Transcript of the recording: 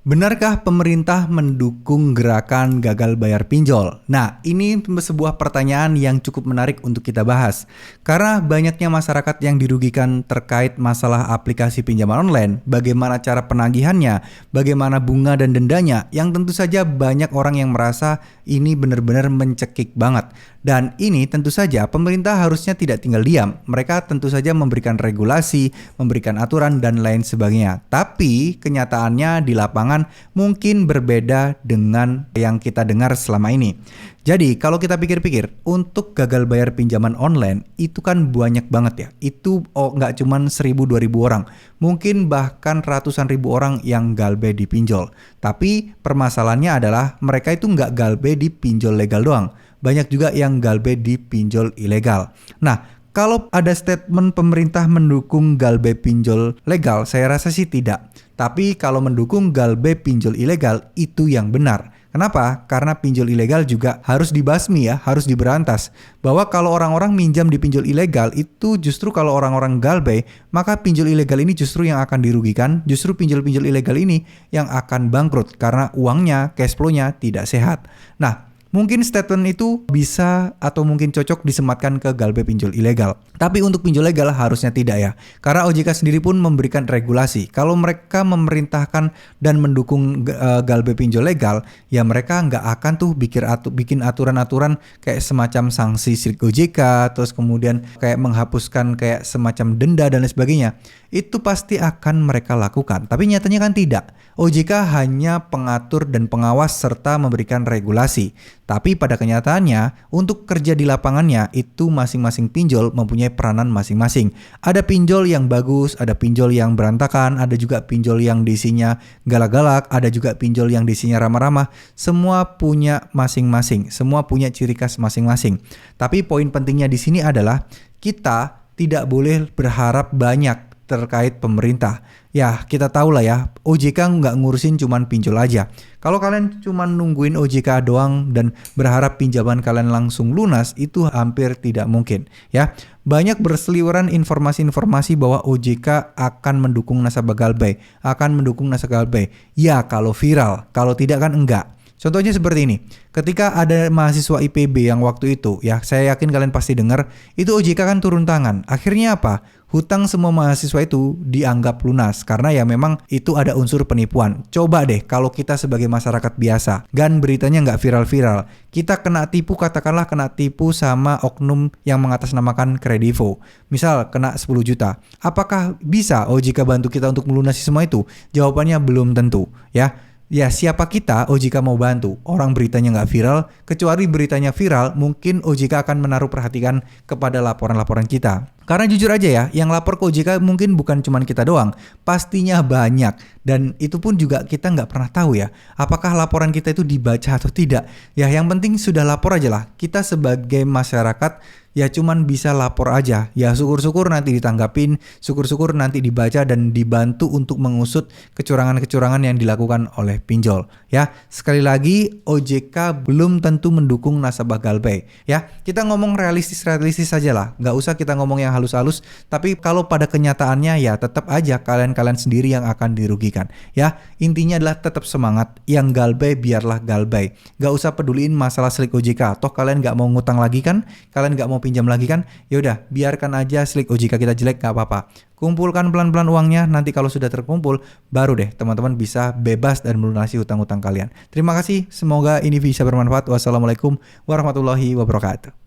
Benarkah pemerintah mendukung gerakan gagal bayar pinjol? Nah, ini sebuah pertanyaan yang cukup menarik untuk kita bahas. Karena banyaknya masyarakat yang dirugikan terkait masalah aplikasi pinjaman online, bagaimana cara penagihannya, bagaimana bunga dan dendanya, yang tentu saja banyak orang yang merasa ini benar-benar mencekik banget. Dan ini tentu saja pemerintah harusnya tidak tinggal diam. Mereka tentu saja memberikan regulasi, memberikan aturan dan lain sebagainya. Tapi kenyataannya di lapangan mungkin berbeda dengan yang kita dengar selama ini. Jadi kalau kita pikir-pikir, untuk gagal bayar pinjaman online itu kan banyak banget ya. Itu nggak cuma 1.000-2.000 orang, mungkin bahkan ratusan ribu orang yang galbe di pinjol. Tapi permasalahannya adalah mereka itu nggak galbe di pinjol legal doang, banyak juga yang galbe di pinjol ilegal. Nah, kalau ada statement pemerintah mendukung galbe pinjol legal, saya rasa sih tidak. Tapi kalau mendukung galbe pinjol ilegal, itu yang benar. Kenapa? Karena pinjol ilegal juga harus dibasmi ya, harus diberantas. Bahwa kalau orang-orang minjam di pinjol ilegal, itu justru kalau orang-orang galbe, maka pinjol ilegal ini justru yang akan dirugikan, justru pinjol-pinjol ilegal ini yang akan bangkrut karena uangnya, cash flow-nya tidak sehat. Nah, mungkin statement itu bisa atau mungkin cocok disematkan ke galbe pinjol ilegal. Tapi untuk pinjol legal harusnya tidak ya. Karena OJK sendiri pun memberikan regulasi. Kalau mereka memerintahkan dan mendukung galbe pinjol legal, ya mereka nggak akan tuh bikin aturan-aturan kayak semacam sanksi sirik OJK, terus kemudian kayak menghapuskan kayak semacam denda dan lain sebagainya. Itu pasti akan mereka lakukan. Tapi nyatanya kan tidak. OJK hanya pengatur dan pengawas serta memberikan regulasi. Tapi pada kenyataannya, untuk kerja di lapangannya itu masing-masing pinjol mempunyai peranan masing-masing. Ada pinjol yang bagus, ada pinjol yang berantakan, ada juga pinjol yang isinya galak-galak, ada juga pinjol yang isinya ramah-ramah. Semua punya masing-masing, semua punya ciri khas masing-masing. Tapi poin pentingnya di sini adalah kita tidak boleh berharap banyak terkait pemerintah. Ya, kita tahu lah ya, OJK nggak ngurusin cuman pinjol aja. Kalau kalian cuman nungguin OJK doang dan berharap pinjaman kalian langsung lunas, itu hampir tidak mungkin. Ya, banyak berseliweran informasi-informasi bahwa OJK akan mendukung nasabah galbe, akan mendukung nasabah galbe. Ya, kalau viral, kalau tidak kan enggak. Contohnya seperti ini, ketika ada mahasiswa IPB yang waktu itu, ya saya yakin kalian pasti dengar, itu OJK kan turun tangan. Akhirnya apa? Hutang semua mahasiswa itu dianggap lunas karena ya memang itu ada unsur penipuan. Coba deh kalau kita sebagai masyarakat biasa, dan beritanya nggak viral-viral, kita kena tipu, katakanlah kena tipu sama oknum yang mengatasnamakan Kredivo. Misal kena 10 juta. Apakah bisa OJK bantu kita untuk melunasi semua itu? Jawabannya belum tentu, ya. Ya siapa kita OJK mau bantu? Orang beritanya nggak viral, kecuali beritanya viral mungkin OJK akan menaruh perhatian kepada laporan-laporan kita. Karena jujur aja ya, yang lapor ke OJK mungkin bukan cuma kita doang, pastinya banyak. Dan itu pun juga kita nggak pernah tahu ya, apakah laporan kita itu dibaca atau tidak. Ya yang penting sudah lapor aja lah, kita sebagai masyarakat ya cuman bisa lapor aja. Ya syukur-syukur nanti ditanggapin, syukur-syukur nanti dibaca dan dibantu untuk mengusut kecurangan-kecurangan yang dilakukan oleh pinjol. Ya sekali lagi OJK belum tentu mendukung nasabah galbe. Ya kita ngomong realistis-realistis saja lah, nggak usah kita ngomong yang halus-halus. Tapi kalau pada kenyataannya ya tetap aja kalian-kalian sendiri yang akan dirugikan. Ya intinya adalah tetap semangat, yang galbe biarlah galbe. Nggak usah peduliin masalah slik OJK. Toh kalian nggak mau ngutang lagi kan? Kalian nggak mau pinjam lagi kan? Ya udah, biarkan aja slik OJK kita jelek, nggak apa-apa. Kumpulkan pelan-pelan uangnya, nanti kalau sudah terkumpul, baru deh teman-teman bisa bebas dan melunasi hutang-hutang kalian. Terima kasih, semoga ini bisa bermanfaat. Wassalamualaikum warahmatullahi wabarakatuh.